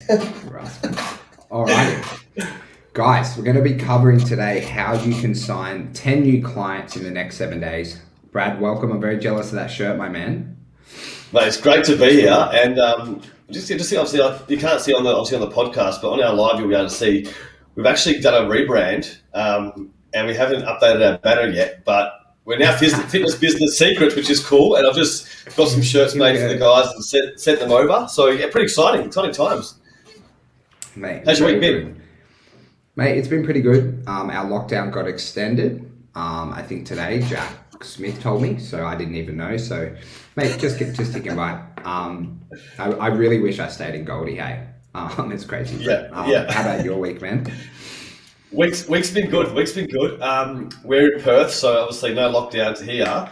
Right. All right. Guys, we're going to be covering today how you can sign 10 new clients in the next 7 days. Brad, welcome. I'm very jealous of that shirt, my man. Mate, it's great to be here, and just obviously you can't see on the podcast, but on our live you'll be able to see we've actually done a rebrand, and we haven't updated our banner yet, but we're now Fitness Business Secrets, which is cool, and I've just got some shirts made for the guys and sent them over. So yeah, pretty exciting times. Mate, how's your week been? Mate, it's been pretty good. Our lockdown got extended. I think today, Jack Smith told me, so I didn't even know. So, mate, just ticking by. I really wish I stayed in Goldie, hey. It's crazy. Yeah. How about your week, man? Week's been good. We're in Perth, so obviously no lockdowns here.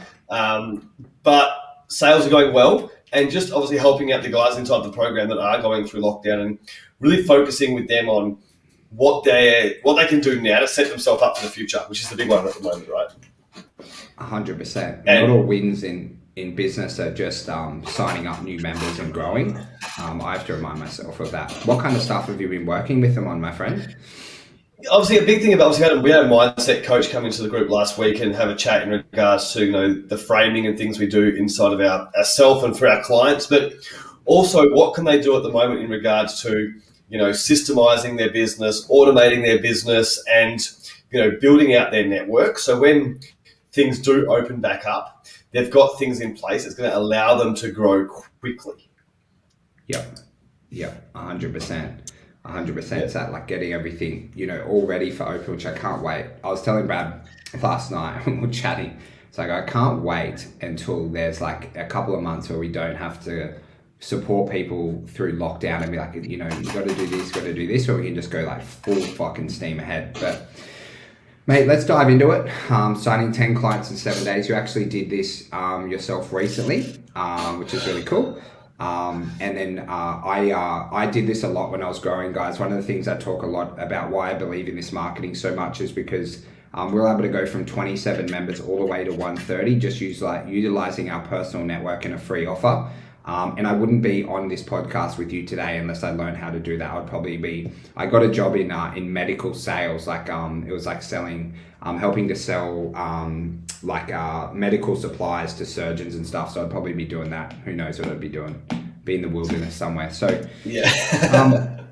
But sales are going well, and just obviously helping out the guys inside the program that are going through lockdown and really focusing with them on what they can do now to set themselves up for the future, which is the big one at the moment, right? 100%. Not all wins in business are just signing up new members and growing. I have to remind myself of that. What kind of stuff have you been working with them on, my friend? Obviously, a big thing about we had a mindset coach come into the group last week and have a chat in regards to the framing and things we do inside of ourselves and for our clients, but also what can they do at the moment in regards to systemizing their business, automating their business, and building out their network. So when things do open back up, they've got things in place that's going to allow them to grow quickly. Yep, 100%. 100%. It's that like getting everything, all ready for open, which I can't wait. I was telling Brad last night when we were chatting, it's like I can't wait until there's like a couple of months where we don't have to support people through lockdown and be like, you got to do this, where we can just go like full fucking steam ahead. But mate, let's dive into it. Signing 10 clients in 7 days. You actually did this yourself recently, which is really cool. And then I did this a lot when I was growing, guys. One of the things I talk a lot about why I believe in this marketing so much is because we're able to go from 27 members all the way to 130, just utilizing our personal network in a free offer. And I wouldn't be on this podcast with you today unless I learned how to do that. I got a job in medical sales, it was like selling, helping to sell medical supplies to surgeons and stuff. So I'd probably be doing that. Who knows what I'd be doing? Be in the wilderness somewhere. So yeah.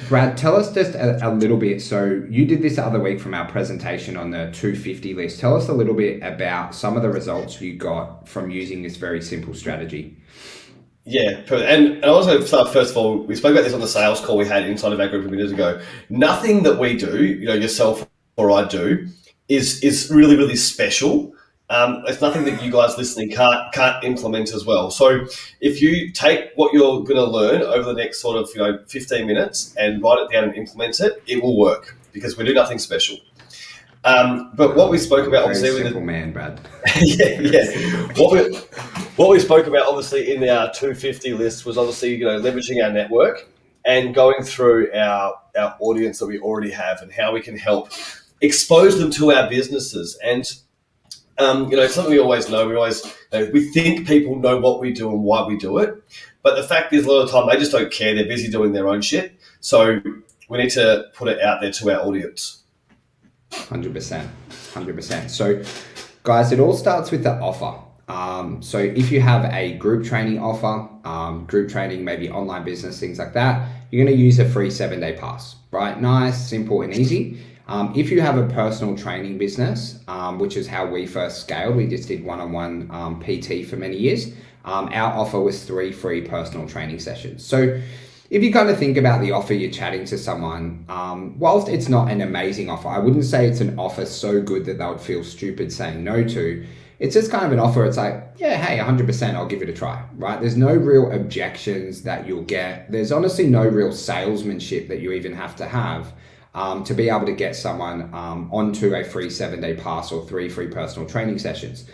Brad, tell us just a little bit. So you did this the other week from our presentation on the 250 list. Tell us a little bit about some of the results you got from using this very simple strategy. Yeah, and I also start first of all, we spoke about this on the sales call we had inside of our group a minute ago. Nothing that we do, yourself or I do, is really, really special. It's nothing that you guys listening can't implement as well. So if you take what you're going to learn over the next sort of 15 minutes and write it down and implement it, it will work because we do nothing special. But what we spoke about, obviously, very simple man, Brad. yeah. What we spoke about, obviously, in our 250 list was obviously, leveraging our network and going through our audience that we already have and how we can help expose them to our businesses. And something we always know. We think people know what we do and why we do it, but the fact is, a lot of the time they just don't care. They're busy doing their own shit. So we need to put it out there to our audience. 100%. So, guys, it all starts with the offer. So if you have a group training offer, group training, maybe online business, things like that, you're going to use a free 7-day pass, right? Nice, simple, and easy. If you have a personal training business, which is how we first scaled, we just did one-on-one PT for many years. Our offer was 3 free personal training sessions. So if you kind of think about the offer, you're chatting to someone, whilst it's not an amazing offer, I wouldn't say it's an offer so good that they would feel stupid saying no to. It's just kind of an offer. It's like, yeah, hey, 100%, I'll give it a try, right? There's no real objections that you'll get. There's honestly no real salesmanship that you even have to be able to get someone onto a free 7-day pass or 3 free personal training sessions.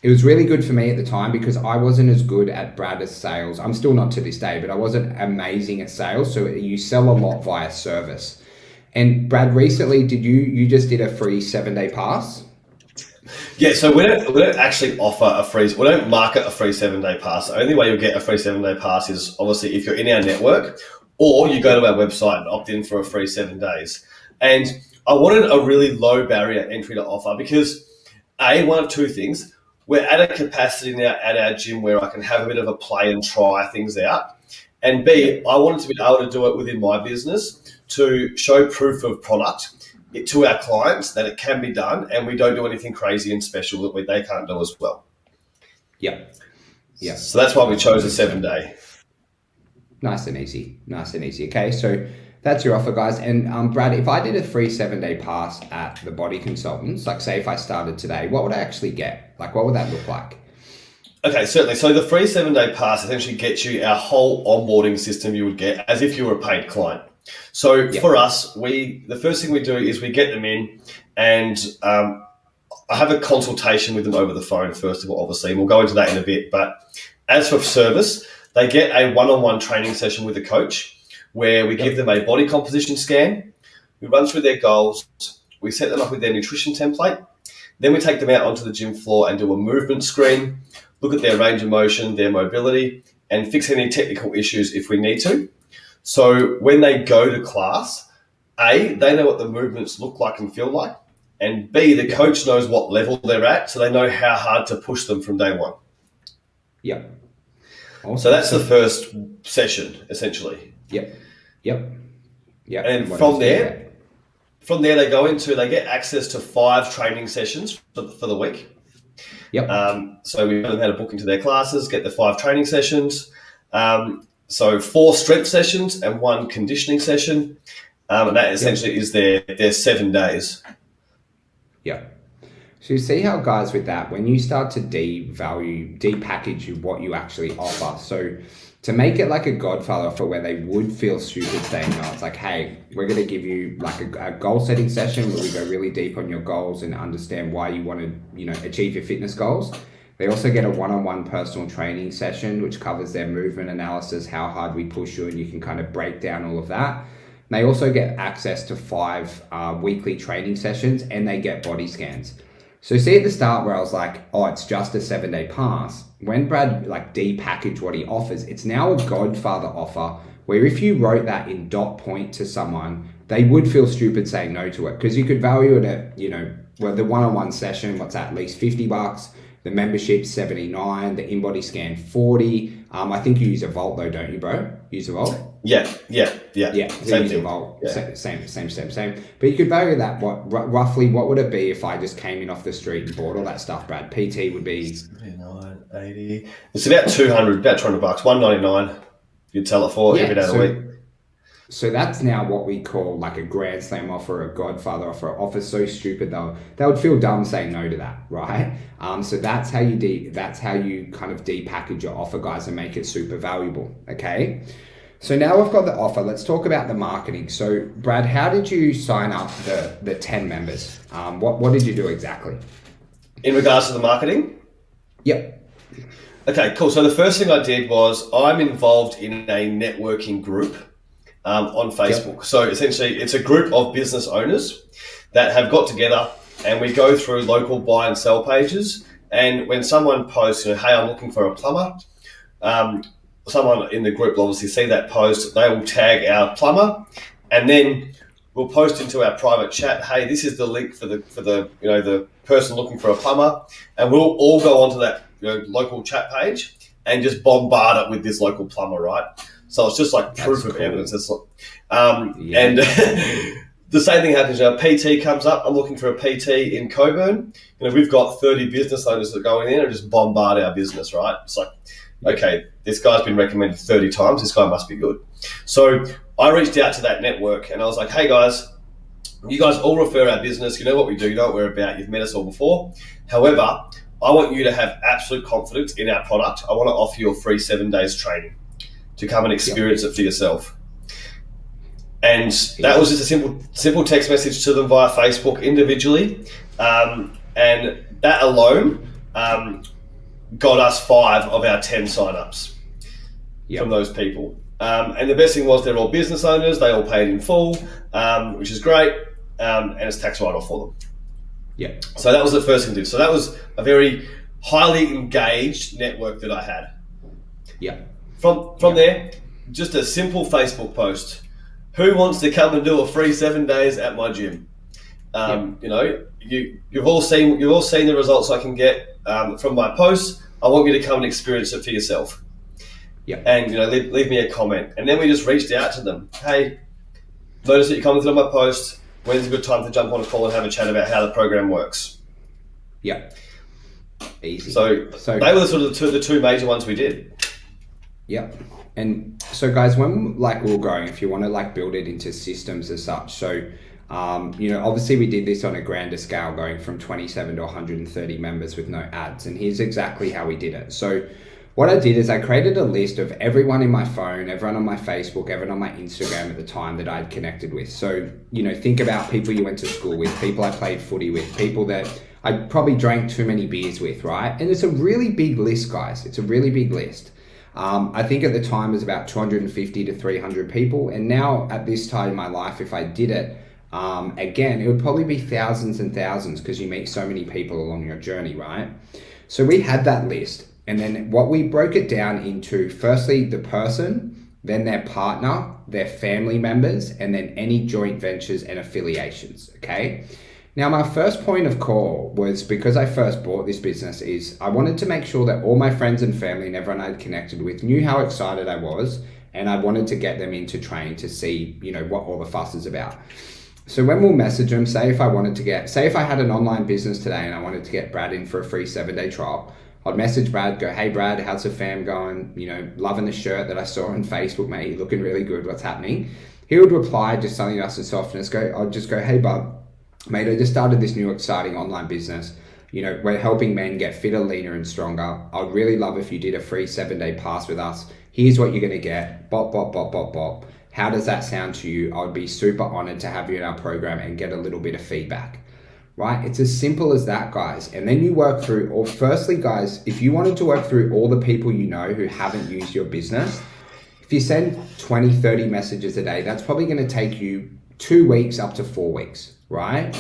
It was really good for me at the time because I wasn't as good at Brad as sales. I'm still not to this day, but I wasn't amazing at sales. So you sell a lot via service. And Brad, recently, you just did a free 7-day pass? Yeah, so we don't actually offer we don't market a free 7-day pass. The only way you'll get a free 7-day pass is obviously if you're in our network or you go to our website and opt in for a free 7 days. And I wanted a really low barrier entry to offer because one of two things. We're at a capacity now at our gym where I can have a bit of a play and try things out. And B, I wanted to be able to do it within my business to show proof of product to our clients that it can be done, and we don't do anything crazy and special that they can't do as well. Yep. Yeah. So that's why we chose a 7 day. Nice and easy. Okay, so that's your offer, guys. And Brad, if I did a free 7 day pass at the Body Consultants, like say if I started today, what would I actually get? Like, what would that look like? Okay, certainly. So the free 7 day pass essentially gets you our whole onboarding system you would get as if you were a paid client. So for us, the first thing we do is we get them in, and I have a consultation with them over the phone first of all, obviously, and we'll go into that in a bit. But as for service, they get a one-on-one training session with a coach where we give them a body composition scan, we run through their goals, we set them up with their nutrition template, then we take them out onto the gym floor and do a movement screen, look at their range of motion, their mobility, and fix any technical issues if we need to. So when they go to class, A, they know what the movements look like and feel like, and B, the coach knows what level they're at, so they know how hard to push them from day one. Yep. Awesome. So that's the first session, essentially. Yep. And from there they get access to 5 training sessions for the week. Yep. So we know how to book into their classes, get the 5 training sessions. So 4 strength sessions and 1 conditioning session. And that essentially is their 7 days. Yeah. So you see how, guys, with that, when you start to depackage what you actually offer, so to make it like a Godfather offer where they would feel stupid saying no, it's like, hey, we're going to give you like a goal setting session where we go really deep on your goals and understand why you want to, achieve your fitness goals. They also get a one-on-one personal training session, which covers their movement analysis, how hard we push you, and you can kind of break down all of that. And they also get access to 5 weekly training sessions, and they get body scans. So see at the start where I was like, oh, it's just a 7 day pass. When Brad depackaged what he offers, it's now a Godfather offer where if you wrote that in dot point to someone, they would feel stupid saying no to it, because you could value it at, the one-on-one session, what's that, at least $50. The membership, $79. The in-body scan, $40. I think you use a Vault though, don't you, bro? Use a Vault? Yeah. Same thing. Vault. Yeah. Same. But you could value that. Roughly, what would it be if I just came in off the street and bought all that stuff, Brad? PT would be 79, 80. It's about $200, about $200, $199. You'd sell it for every day of the week. So that's now what we call like a Grand Slam offer, a Godfather offer so stupid though they would feel dumb saying no to that, right? So that's how you kind of depackage your offer, guys, and make it super valuable. Okay. So now we've got the offer. Let's talk about the marketing. So Brad, how did you sign up the 10 members? What did you do exactly? In regards to the marketing? Yep. Okay, cool. So the first thing I did was I'm involved in a networking group on Facebook. Yep. So essentially it's a group of business owners that have got together, and we go through local buy and sell pages. And when someone posts, hey, I'm looking for a plumber, someone in the group will obviously see that post. They will tag our plumber, and then we'll post into our private chat, hey, this is the link for the person looking for a plumber, and we'll all go onto that local chat page and just bombard it with this local plumber, right? So it's just like proof of evidence. It's like, and the same thing happens. A PT comes up. I'm looking for a PT in Coburn. We've got 30 business owners that go in there and just bombard our business, right? It's like, okay, this guy's been recommended 30 times. This guy must be good. So I reached out to that network and I was like, hey guys, you guys all refer our business. You know what we do. You know what we're about. You've met us all before. However, I want you to have absolute confidence in our product. I want to offer you a free 7 days training to come and experience it for yourself. And that was just a simple text message to them via Facebook individually. And that alone got us 5 of our 10 signups from those people. And the best thing was they're all business owners. They all paid in full, which is great. And it's tax write-off for them. Yeah. So that was the first thing to do. So that was a very highly engaged network that I had. Yeah. From there, just a simple Facebook post. Who wants to come and do a free 7 days at my gym? You know, you've all seen the results I can get from my posts. I want you to come and experience it for yourself. Yeah. And, you know, leave me a comment. And then we just reached out to them. Hey, notice that you commented on my post. When's a good time to jump on a call and have a chat about how the program works? Yeah. Easy. So they were sort of the two major ones we did. Yep. And so guys, when like we're growing, if you want to like build it into systems as such, so you know, obviously we did this on a grander scale, going from 27 to 130 members with no ads. And here's exactly how we did it. So what I did is I created a list of everyone in my phone, everyone on my Facebook, everyone on my Instagram at the time that I'd connected with. So, you know, think about people you went to school with, people I played footy with, people that I probably drank too many beers with, right? And it's a really big list, guys. It's a really big list. I think at the time it was about 250 to 300 people. And now at this time in my life, if I did it, again, it would probably be thousands and thousands, because you meet so many people along your journey, right? So we had that list. And then what we broke it down into, firstly, the person, then their partner, their family members, and then any joint ventures and affiliations, okay? Now, my first point of call was, because I first bought this business, is I wanted to make sure that all my friends and family and everyone I'd connected with knew how excited I was, and I wanted to get them into training to see, you know, what all the fuss is about. So when we'll message them, say if I had an online business today and I wanted to get Brad in for a free 7-day trial, I'd message Brad, go, hey Brad, how's the fam going? You know, loving the shirt that I saw on Facebook, mate, you're looking really good, what's happening? He would reply just something else and softness, I'd just go, hey bud, mate, I just started this new exciting online business. You know, we're helping men get fitter, leaner and stronger. I'd really love if you did a free 7-day pass with us. Here's what you're gonna get, bop, bop, bop, bop, bop. How does that sound to you? I would be super honored to have you in our program and get a little bit of feedback. Right? It's as simple as that, guys. And then you work through, or firstly, guys, if you wanted to work through all the people you know who haven't used your business, if you send 20, 30 messages a day, that's probably going to take you 2 weeks up to 4 weeks, right?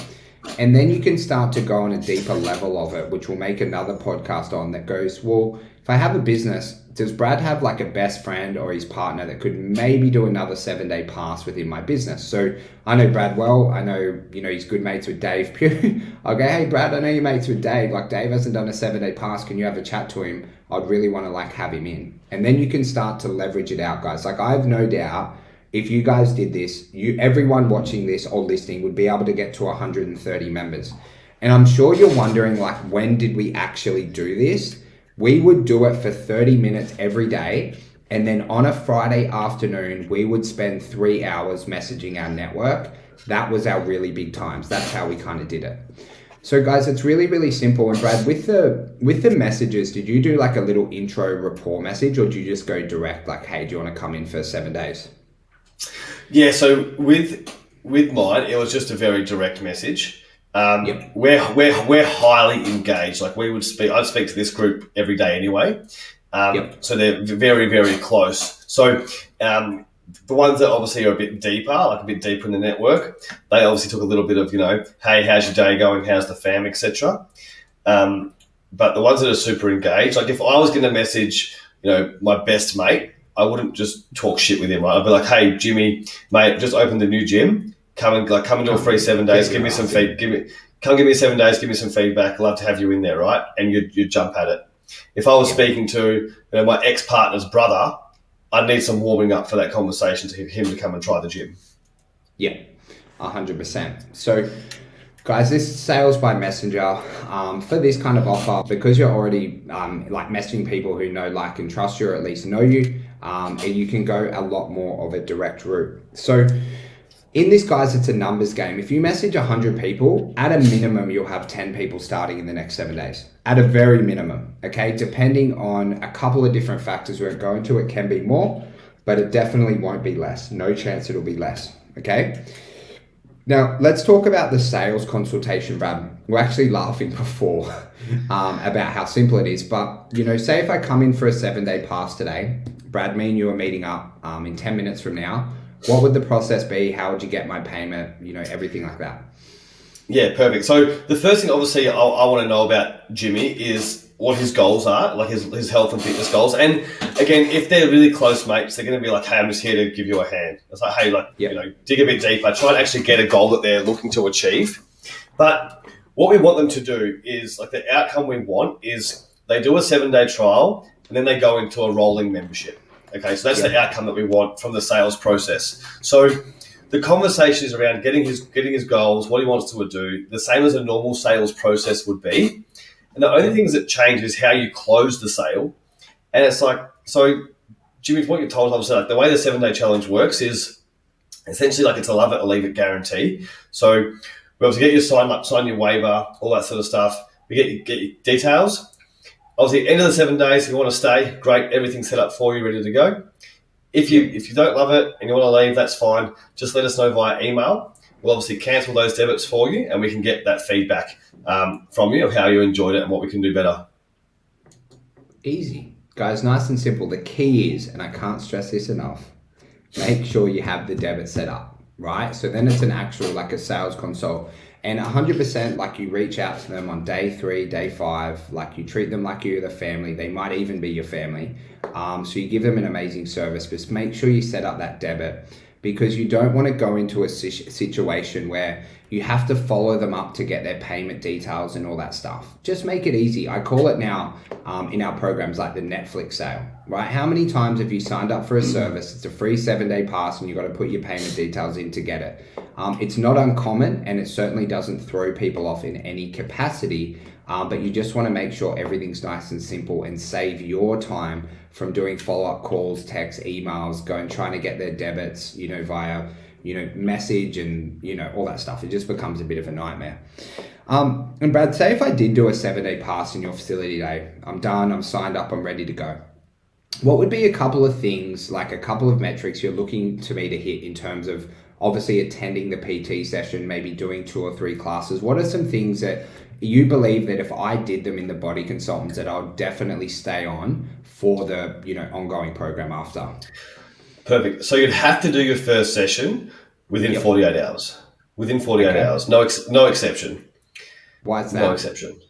And then you can start to go on a deeper level of it, which we'll make another podcast on, that goes, well, if I have a business, does Brad have like a best friend or his partner that could maybe do another 7-day pass within my business? So I know Brad well. I know, you know, he's good mates with Dave Pugh. I'll go, hey Brad, I know you're mates with Dave. Like, Dave hasn't done a 7-day pass. Can you have a chat to him? I'd really want to like have him in. And then you can start to leverage it out, guys. Like, I have no doubt if you guys did this, everyone watching this or listening would be able to get to 130 members. And I'm sure you're wondering, like, when did we actually do this? We would do it for 30 minutes every day. And then on a Friday afternoon, we would spend 3 hours messaging our network. That was our really big times. That's how we kind of did it. So guys, it's really, really simple. And Brad, with the messages, did you do like a little intro rapport message, or do you just go direct, like, hey, do you want to come in for 7 days? Yeah, so with mine, it was just a very direct message. Yep. We're highly engaged. Like, I'd speak to this group every day anyway. Yep. So they're very, very close. So the ones that obviously are a bit deeper, like a bit deeper in the network, they obviously took a little bit of, you know, hey, how's your day going? How's the fam, etc. But the ones that are super engaged, like if I was going to message, you know, my best mate, I wouldn't just talk shit with him, right? I'd be like, hey, Jimmy, mate, just opened the new gym. Come and do a free 7 days. Give me some feedback. Give me 7 days. Give me some feedback. Love to have you in there, right? And you jump at it. If I was speaking to, you know, my ex-partner's brother, I'd need some warming up for that conversation to him to come and try the gym. Yeah, 100%. So, guys, this is sales by messenger. For this kind of offer, because you're already like messaging people who know, like, and trust you, or at least know you, and you can go a lot more of a direct route. So in this, guys, it's a numbers game. If you message 100 people, at a minimum, you'll have 10 people starting in the next 7 days. At a very minimum, okay? Depending on a couple of different factors we're going to, it can be more, but it definitely won't be less. No chance it'll be less, okay? Now, let's talk about the sales consultation, Brad. We're actually laughing before about how simple it is, but, you know, say if I come in for a 7-day pass today, Brad, me and you are meeting up in 10 minutes from now. What would the process be? How would you get my payment? You know, everything like that. Yeah, perfect. So the first thing, obviously, I want to know about Jimmy is what his goals are, like his health and fitness goals. And again, if they're really close mates, they're going to be like, hey, I'm just here to give you a hand. It's like, hey, dig a bit deeper, try and actually get a goal that they're looking to achieve. But what we want them to do is, like, the outcome we want is they do a 7-day trial and then they go into a rolling membership. Okay, so that's the outcome that we want from the sales process. So the conversation is around getting his goals, what he wants to do, the same as a normal sales process would be. And the only things that change is how you close the sale. And it's like, so Jimmy, what you told us, obviously, like, the way the 7-day challenge works is essentially like it's a love it or leave it guarantee. So we obviously get you signed up, sign your waiver, all that sort of stuff. We get your details. Obviously, end of the 7 days, if you want to stay, great, everything's set up for you, ready to go. If you don't love it and you want to leave, that's fine. Just let us know via email. We'll obviously cancel those debits for you, and we can get that feedback from you of how you enjoyed it and what we can do better. Easy. Guys, nice and simple. The key is, and I can't stress this enough, make sure you have the debit set up, right? So then it's an actual, like a sales consult. And 100%, like, you reach out to them on day 3, day 5, like you treat them like you're the family. They might even be your family. So you give them an amazing service, but make sure you set up that debit, because you don't want to go into a situation where you have to follow them up to get their payment details and all that stuff. Just make it easy. I call it now in our programs like the Netflix sale, right? How many times have you signed up for a service? It's a free 7-day pass and you've got to put your payment details in to get it. It's not uncommon, and it certainly doesn't throw people off in any capacity, but you just want to make sure everything's nice and simple and save your time from doing follow-up calls, texts, emails, trying to get their debits, via, message and, all that stuff. It just becomes a bit of a nightmare. And Brad, say if I did do a 7-day pass in your facility today, I'm done, I'm signed up, I'm ready to go. What would be a couple of things, like a couple of metrics you're looking to me to hit in terms of obviously attending the PT session, maybe doing 2 or 3 classes? What are some things that you believe that if I did them in the Body Consultants that I'll definitely stay on for the, ongoing program after? Perfect. So you'd have to do your first session within 48 hours. Within 48 hours. No exception. Why is that? No exception.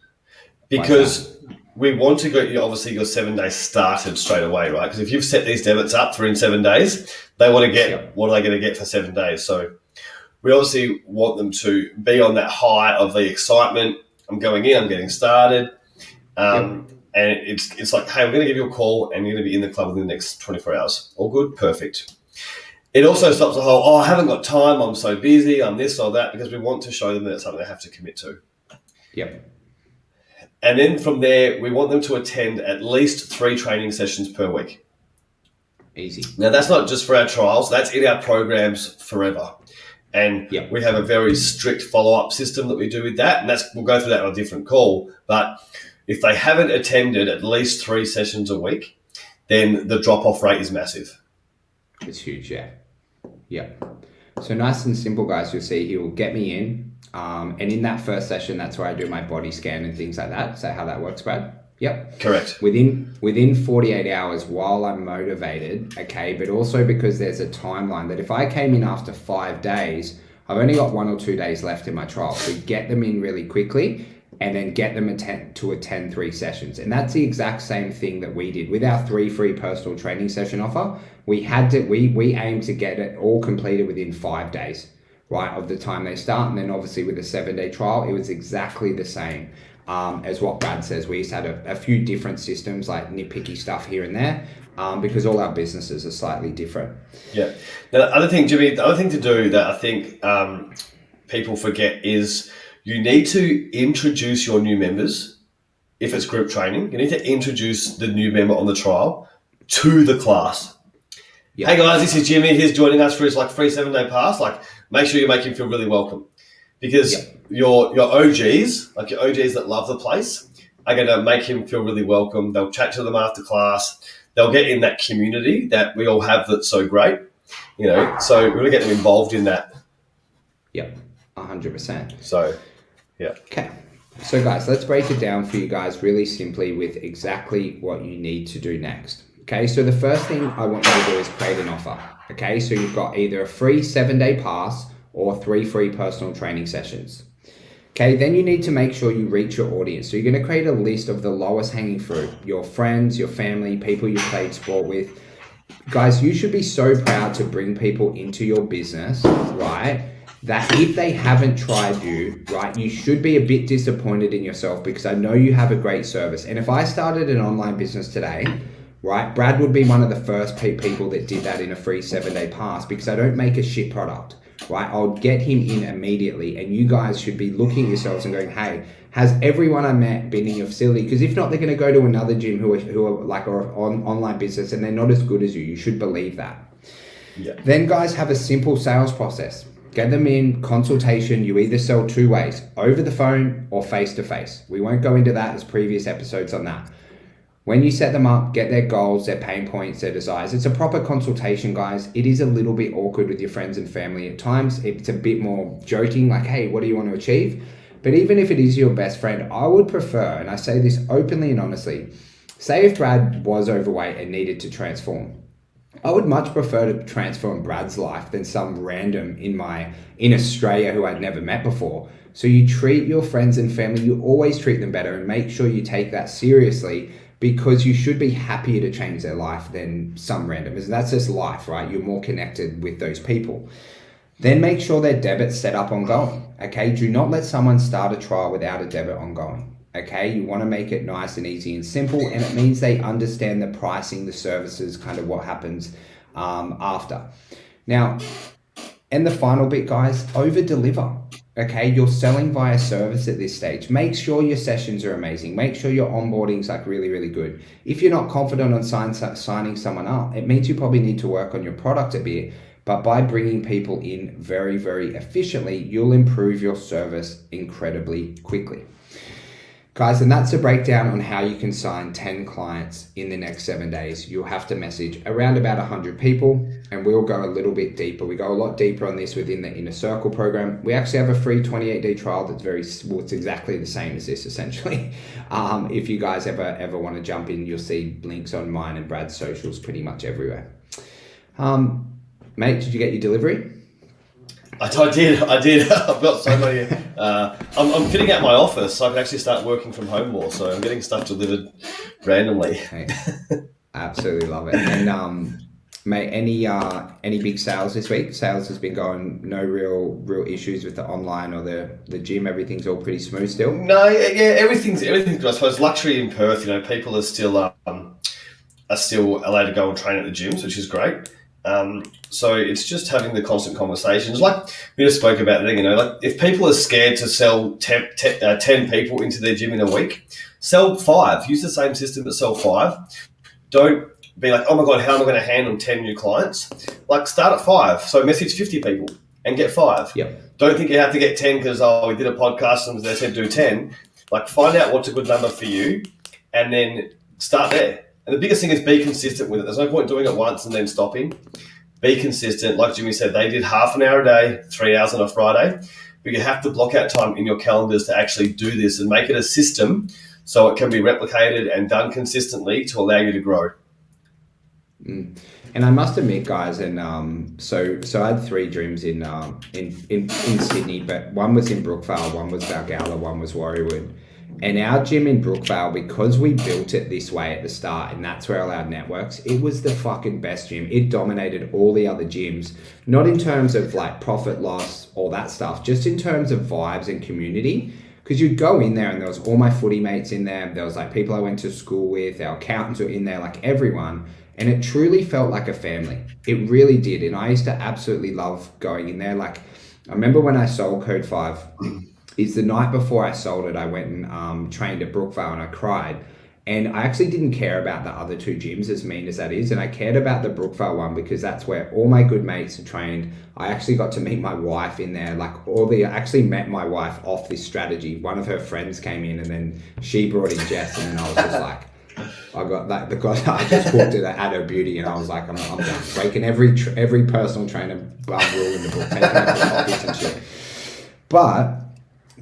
Because we want to get obviously your 7 days started straight away, right? Because if you've set these debits up for in 7 days, they want to get, what are they going to get for 7 days? So we obviously want them to be on that high of the excitement. I'm going in, I'm getting started. And it's like, hey, we're going to give you a call and you're going to be in the club within the next 24 hours. All good? Perfect. It also stops the whole, I haven't got time, I'm so busy, I'm this or that, because we want to show them that it's something they have to commit to. Yep. And then from there, we want them to attend at least 3 training sessions per week. Easy. Now, that's not just for our trials. That's in our programs forever. And we have a very strict follow-up system that we do with that. And we'll go through that on a different call. But if they haven't attended at least 3 sessions a week, then the drop-off rate is massive. It's huge, yeah. So nice and simple, guys. You'll see he will get me in. And in that first session, that's where I do my body scan and things like that. So how that works, Brad? Yep. Correct. Within 48 hours while I'm motivated, okay, but also because there's a timeline that if I came in after 5 days, I've only got 1 or 2 days left in my trial. So get them in really quickly and then get them to attend 3 sessions. And that's the exact same thing that we did with our 3 free personal training session offer. We aimed to get it all completed within 5 days, right, of the time they start. And then obviously with a 7-day trial, it was exactly the same. As what Brad says, we used to have a few different systems, like nitpicky stuff here and there, because all our businesses are slightly different. Yeah. Now, the other thing, Jimmy, to do that I think people forget is you need to introduce your new members. If it's group training, you need to introduce the new member on the trial to the class. Yep. Hey guys, this is Jimmy. He's joining us for his free 7-day pass. Make sure you make him feel really welcome. Because your OGs, like your OGs that love the place, are going to make him feel really welcome. They'll chat to them after class. They'll get in that community that we all have that's so great. So we're going to get them involved in that. Yep, 100%. So, yeah. Okay. So guys, let's break it down for you guys really simply with exactly what you need to do next. Okay, so the first thing I want you to do is create an offer. Okay, so you've got either a free 7-day pass or 3 free personal training sessions. Okay, then you need to make sure you reach your audience. So you're going to create a list of the lowest hanging fruit, your friends, your family, people you played sport with. Guys, you should be so proud to bring people into your business, right? That if they haven't tried you, right, you should be a bit disappointed in yourself, because I know you have a great service. And if I started an online business today, right, Brad would be one of the first people that did that in a free 7-day pass, because I don't make a shit product, right? I'll get him in immediately, and you guys should be looking at yourselves and going, hey, has everyone I met been in your facility? Because if not, they're going to go to another gym who are like or on online business, and they're not as good as you. You should believe that. Yeah. Then guys, have a simple sales process. Get them in consultation. You either sell 2 ways, over the phone or face-to-face. We won't go into that. There's previous episodes on that. When you set them up, get their goals, their pain points, their desires. It's a proper consultation, guys. It is a little bit awkward with your friends and family at times. It's a bit more joking, like, hey, what do you want to achieve? But even if it is your best friend, I would prefer, and I say this openly and honestly, say if Brad was overweight and needed to transform, I would much prefer to transform Brad's life than some random in Australia who I'd never met before. So you treat your friends and family, you always treat them better, and make sure you take that seriously, because you should be happier to change their life than some randomers. That's just life, right? You're more connected with those people. Then make sure their debit's set up ongoing, okay? Do not let someone start a trial without a debit ongoing, okay? You want to make it nice and easy and simple, and it means they understand the pricing, the services, kind of what happens after. Now, and the final bit, guys, over-deliver, okay? You're selling via service at this stage. Make sure your sessions are amazing. Make sure your onboarding's like really, really good. If you're not confident on signing someone up, it means you probably need to work on your product a bit. But by bringing people in very, very efficiently, you'll improve your service incredibly quickly. Guys, and that's a breakdown on how you can sign 10 clients in the next 7 days. You'll have to message around about 100 people, and we'll go a little bit deeper. We go a lot deeper on this within the Inner Circle program. We actually have a free 28-day trial that's it's exactly the same as this, essentially. If you guys ever want to jump in, you'll see links on mine and Brad's socials pretty much everywhere. Mate, did you get your delivery? I did. I've got so many. I'm fitting out my office so I can actually start working from home more. So I'm getting stuff delivered randomly. Hey, absolutely love it. And mate, any big sales this week? Sales has been going, no real issues with the online or the gym. Everything's all pretty smooth still. No, yeah, everything's good. I suppose luxury in Perth. People are still allowed to go and train at the gyms, which is great. So it's just having the constant conversations. Like we just spoke about that, like if people are scared to sell 10 people into their gym in a week, sell 5. Use the same system but sell 5. Don't be like, oh my God, how am I going to handle 10 new clients? Like start at 5. So message 50 people and get 5. Yep. Don't think you have to get 10 because, we did a podcast and they said do 10. Like find out what's a good number for you and then start there. And the biggest thing is be consistent with it. There's no point doing it once and then stopping. Be consistent. Like Jimmy said, they did half an hour a day, 3 hours on a Friday. But you have to block out time in your calendars to actually do this and make it a system so it can be replicated and done consistently to allow you to grow. And I must admit, guys, and so I had 3 gyms in Sydney, but one was in Brookvale, one was Valgalla, one was Warriewood. And our gym in Brookvale, because we built it this way at the start, and that's where all our networks, it was the fucking best gym. It dominated all the other gyms, not in terms of like profit loss, all that stuff, just in terms of vibes and community. Because you'd go in there and there was all my footy mates in there. There was like people I went to school with, our accountants were in there, like everyone. And it truly felt like a family. It really did. And I used to absolutely love going in there. Like, I remember when I sold Code 5, is the night before I sold it, I went and trained at Brookvale and I cried. And I actually didn't care about the other 2 gyms, as mean as that is. And I cared about the Brookvale one because that's where all my good mates are trained. I actually got to meet my wife in there. I actually met my wife off this strategy. One of her friends came in and then she brought in Jess, and then I was just like, I just walked at her beauty and I was like, I'm done. Breaking every personal trainer rule in the book, taking up the copies and shit. But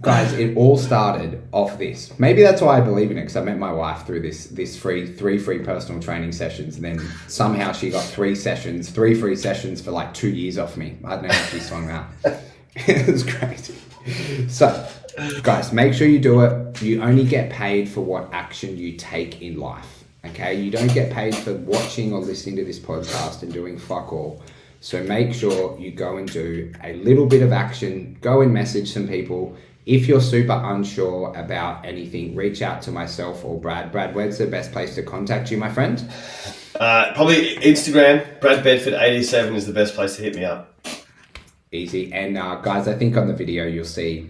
guys, it all started off this. Maybe that's why I believe in it, because I met my wife through this three free personal training sessions, and then somehow she got 3 free sessions for like 2 years off me. I don't know how she swung that. It was crazy. So Guys, make sure you do it. You only get paid for what action you take in life. Okay, you don't get paid for watching or listening to this podcast and doing fuck all. So make sure you go and do a little bit of action. Go and message some people. If you're super unsure about anything, reach out to myself or Brad. Brad, where's the best place to contact you, my friend? Probably Instagram. Brad Bedford 87 is the best place to hit me up. Easy. And guys, I think on the video you'll see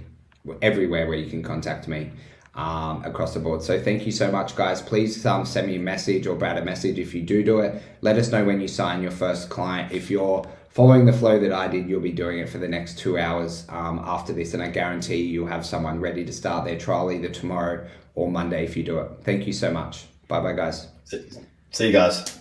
everywhere where you can contact me across the board. So thank you so much, guys. Please send me a message or Brad a message if you do it. Let us know when you sign your first client. If you're following the flow that I did, you'll be doing it for the next 2 hours after this, and I guarantee you'll have someone ready to start their trial either tomorrow or Monday if you do it. Thank you so much. Bye bye, guys. See you guys.